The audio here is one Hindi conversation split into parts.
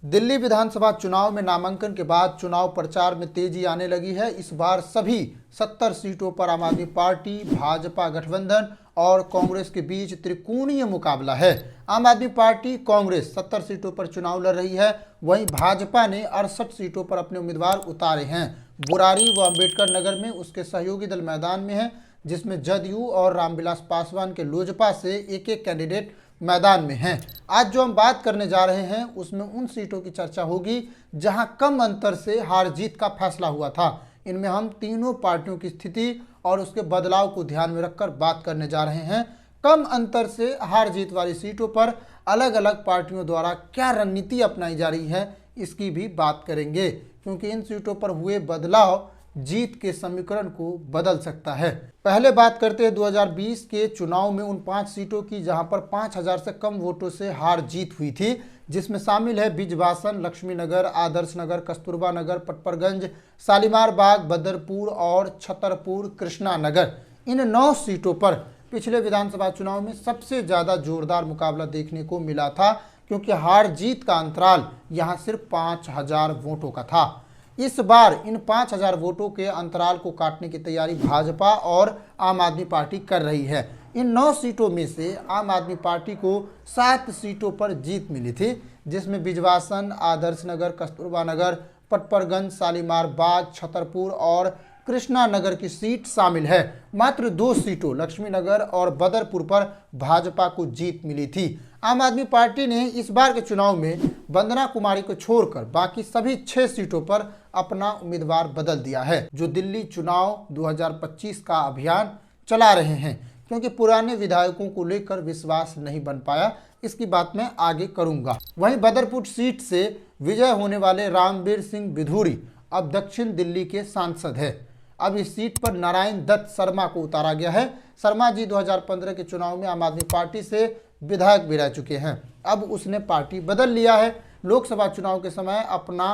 दिल्ली विधानसभा चुनाव में नामांकन के बाद चुनाव प्रचार में तेजी आने लगी है। इस बार सभी 70 सीटों पर आम आदमी पार्टी, भाजपा गठबंधन और कांग्रेस के बीच त्रिकोणीय मुकाबला है। आम आदमी पार्टी कांग्रेस 70 सीटों पर चुनाव लड़ रही है, वहीं भाजपा ने 68 सीटों पर अपने उम्मीदवार उतारे हैं। बुरारी व अम्बेडकर नगर में उसके सहयोगी दल मैदान में है, जिसमें जदयू और रामविलास पासवान के लोजपा से एक एक कैंडिडेट मैदान में हैं। आज जो हम बात करने जा रहे हैं उसमें उन सीटों की चर्चा होगी जहां कम अंतर से हार जीत का फैसला हुआ था। इनमें हम तीनों पार्टियों की स्थिति और उसके बदलाव को ध्यान में रखकर बात करने जा रहे हैं। कम अंतर से हार जीत वाली सीटों पर अलग अलग पार्टियों द्वारा क्या रणनीति अपनाई जा रही है, इसकी भी बात करेंगे, क्योंकि इन सीटों पर हुए बदलाव जीत के समीकरण को बदल सकता है। पहले बात करते हैं 2020 के चुनाव में उन 5 सीटों की जहां पर 5000 से कम वोटों से हार जीत हुई थी, जिसमें शामिल है बिजवासन, लक्ष्मी नगर, आदर्श नगर, कस्तूरबा नगर, पटपरगंज, शालीमार बाग, बदरपुर और छतरपुर कृष्णा नगर। इन 9 सीटों पर पिछले विधानसभा चुनाव में सबसे ज़्यादा जोरदार मुकाबला देखने को मिला था, क्योंकि हार जीत का अंतराल यहाँ सिर्फ 5000 वोटों का था। इस बार इन 5000 वोटों के अंतराल को काटने की तैयारी भाजपा और आम आदमी पार्टी कर रही है। इन 9 सीटों में से आम आदमी पार्टी को 7 सीटों पर जीत मिली थी, जिसमें बिजवासन, आदर्श नगर, कस्तूरबा नगर, पटपरगंज, शालीमार बाग, छतरपुर और कृष्णा नगर की सीट शामिल है। मात्र 2 सीटों लक्ष्मी नगर और बदरपुर पर भाजपा को जीत मिली थी। आम आदमी पार्टी ने इस बार के चुनाव में वंदना कुमारी को छोड़कर बाकी सभी 6 सीटों पर अपना उम्मीदवार बदल दिया है, जो दिल्ली चुनाव 2025 का अभियान चला रहे हैं, क्योंकि पुराने विधायकों को लेकर विश्वास नहीं बन पाया। इसकी बात मैं आगे करूंगा। वहीं बदरपुर सीट से विजय होने वाले रामवीर सिंह बिधूरी अब दक्षिण दिल्ली के सांसद है। अब इस सीट पर नारायण दत्त शर्मा को उतारा गया है। शर्मा जी 2015 के चुनाव में आम आदमी पार्टी से विधायक भी रह चुके हैं। अब उसने पार्टी बदल लिया है। लोकसभा चुनाव के समय अपना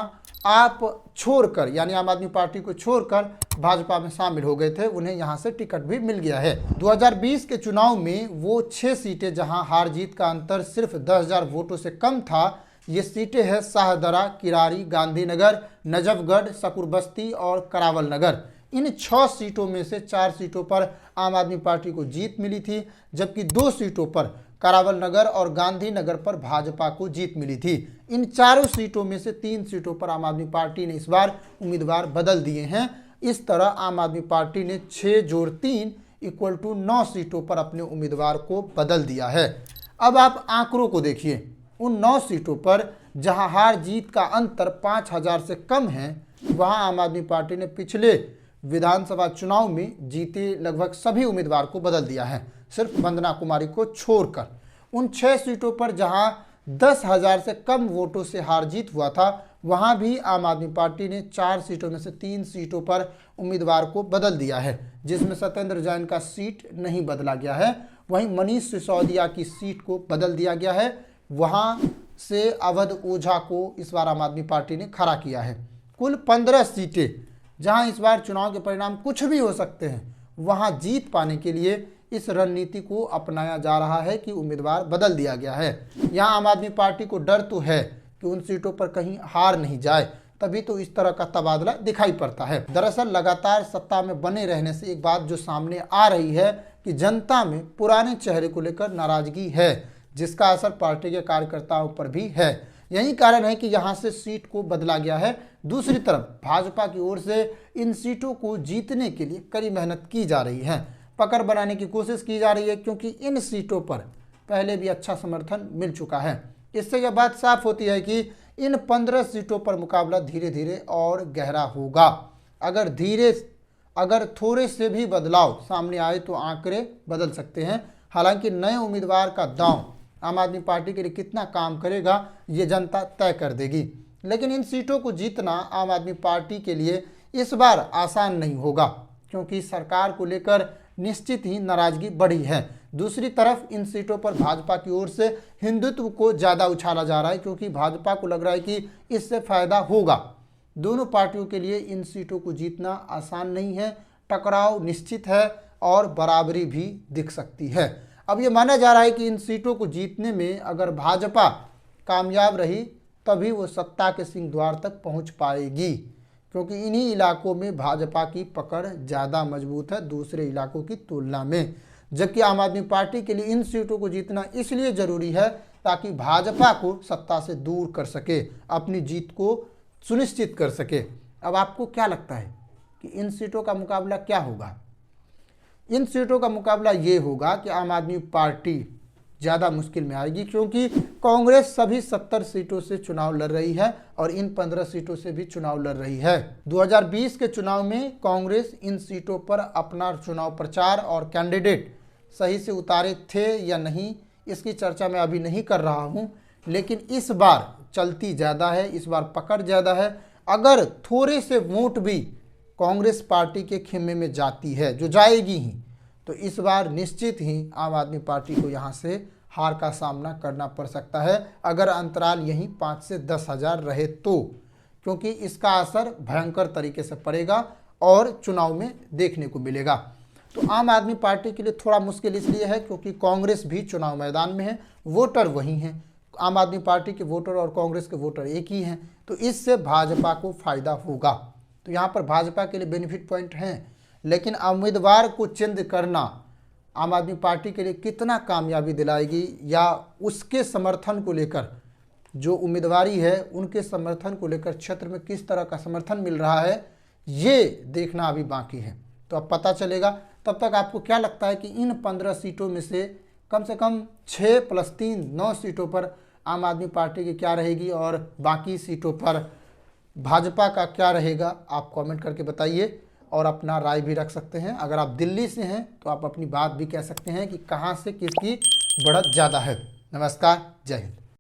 आप छोड़कर, यानी आम आदमी पार्टी को छोड़कर भाजपा में शामिल हो गए थे। उन्हें यहां से टिकट भी मिल गया है। 2020 के चुनाव में वो 6 सीटें जहां हार जीत का अंतर सिर्फ 10,000 वोटों से कम था, ये सीटें हैं शाहदरा, किरारी, गांधीनगर, नजफगढ़, शकूरबस्ती और करावल नगर। इन 6 सीटों में से 4 सीटों पर आम आदमी पार्टी को जीत मिली थी, जबकि 2 सीटों पर करावल नगर और गांधीनगर पर भाजपा को जीत मिली थी। इन चारों सीटों में से 3 सीटों पर आम आदमी पार्टी ने इस बार उम्मीदवार बदल दिए हैं। इस तरह आम आदमी पार्टी ने 6 जोड़ 3 = 9 सीटों पर अपने उम्मीदवार को बदल दिया है। अब आप आंकड़ों को देखिए। उन 9 सीटों पर जहां हार जीत का अंतर 5000 से कम है, वहां आम आदमी पार्टी ने पिछले विधानसभा चुनाव में जीते लगभग सभी उम्मीदवार को बदल दिया है, सिर्फ वंदना कुमारी को छोड़कर। उन 6 सीटों पर जहां 10,000 से कम वोटों से हार जीत हुआ था, वहां भी आम आदमी पार्टी ने 4 सीटों में से 3 सीटों पर उम्मीदवार को बदल दिया है, जिसमें सत्येंद्र जैन का सीट नहीं बदला गया है। वहीं मनीष सिसोदिया की सीट को बदल दिया गया है। वहां से अवध ओझा को इस बार आम आदमी पार्टी ने खड़ा किया है। कुल 15 सीटें जहां इस बार चुनाव के परिणाम कुछ भी हो सकते हैं, वहां जीत पाने के लिए इस रणनीति को अपनाया जा रहा है कि उम्मीदवार बदल दिया गया है। यहां आम आदमी पार्टी को डर तो है कि उन सीटों पर कहीं हार नहीं जाए, तभी तो इस तरह का तबादला दिखाई पड़ता है। दरअसल लगातार सत्ता में बने रहने से एक बात जो सामने आ रही है कि जनता में पुराने चेहरे को लेकर नाराजगी है, जिसका असर पार्टी के कार्यकर्ताओं पर भी है। यही कारण है कि यहां से सीट को बदला गया है। दूसरी तरफ भाजपा की ओर से इन सीटों को जीतने के लिए कड़ी मेहनत की जा रही है, पकड़ बनाने की कोशिश की जा रही है, क्योंकि इन सीटों पर पहले भी अच्छा समर्थन मिल चुका है। इससे यह बात साफ होती है कि इन 15 सीटों पर मुकाबला धीरे धीरे और गहरा होगा। अगर थोड़े से भी बदलाव सामने आए तो आंकड़े बदल सकते हैं। हालांकि नए उम्मीदवार का दांव आम आदमी पार्टी के लिए कितना काम करेगा, ये जनता तय कर देगी। लेकिन इन सीटों को जीतना आम आदमी पार्टी के लिए इस बार आसान नहीं होगा, क्योंकि सरकार को लेकर निश्चित ही नाराजगी बढ़ी है। दूसरी तरफ इन सीटों पर भाजपा की ओर से हिंदुत्व को ज़्यादा उछाला जा रहा है, क्योंकि भाजपा को लग रहा है कि इससे फायदा होगा। दोनों पार्टियों के लिए इन सीटों को जीतना आसान नहीं है। टकराव निश्चित है और बराबरी भी दिख सकती है। अब ये माना जा रहा है कि इन सीटों को जीतने में अगर भाजपा कामयाब रही तभी वो सत्ता के सिंह द्वार तक पहुंच पाएगी, क्योंकि इन्हीं इलाकों में भाजपा की पकड़ ज़्यादा मजबूत है दूसरे इलाकों की तुलना में। जबकि आम आदमी पार्टी के लिए इन सीटों को जीतना इसलिए ज़रूरी है ताकि भाजपा को सत्ता से दूर कर सके, अपनी जीत को सुनिश्चित कर सके। अब आपको क्या लगता है कि इन सीटों का मुकाबला क्या होगा? इन सीटों का मुकाबला ये होगा कि आम आदमी पार्टी ज़्यादा मुश्किल में आएगी, क्योंकि कांग्रेस सभी 70 सीटों से चुनाव लड़ रही है और इन 15 सीटों से भी चुनाव लड़ रही है। 2020 के चुनाव में कांग्रेस इन सीटों पर अपना चुनाव प्रचार और कैंडिडेट सही से उतारे थे या नहीं, इसकी चर्चा मैं अभी नहीं कर रहा हूँ, लेकिन इस बार चलती ज़्यादा है, इस बार पकड़ ज़्यादा है। अगर थोड़े से वोट भी कांग्रेस पार्टी के खेमे में जाती है, जो जाएगी ही, तो इस बार निश्चित ही आम आदमी पार्टी को यहाँ से हार का सामना करना पड़ सकता है, अगर अंतराल यहीं 5 से 10 हज़ार रहे तो, क्योंकि इसका असर भयंकर तरीके से पड़ेगा और चुनाव में देखने को मिलेगा। तो आम आदमी पार्टी के लिए थोड़ा मुश्किल इसलिए है क्योंकि कांग्रेस भी चुनाव मैदान में है, वोटर वही हैं, आम आदमी पार्टी के वोटर और कांग्रेस के वोटर एक ही हैं, तो इससे भाजपा को फ़ायदा होगा। तो यहाँ पर भाजपा के लिए बेनिफिट पॉइंट हैं, लेकिन उम्मीदवार को चेंज करना आम आदमी पार्टी के लिए कितना कामयाबी दिलाएगी, या उसके समर्थन को लेकर जो उम्मीदवारी है उनके समर्थन को लेकर क्षेत्र में किस तरह का समर्थन मिल रहा है, ये देखना अभी बाकी है। तो अब पता चलेगा। तब तक आपको क्या लगता है कि इन 15 सीटों में से कम 6 + 3 9 सीटों पर आम आदमी पार्टी की क्या रहेगी और बाकी सीटों पर भाजपा का क्या रहेगा? आप कमेंट करके बताइए और अपना राय भी रख सकते हैं। अगर आप दिल्ली से हैं तो आप अपनी बात भी कह सकते हैं कि कहां से किसकी बढ़त ज़्यादा है। नमस्कार, जय हिंद।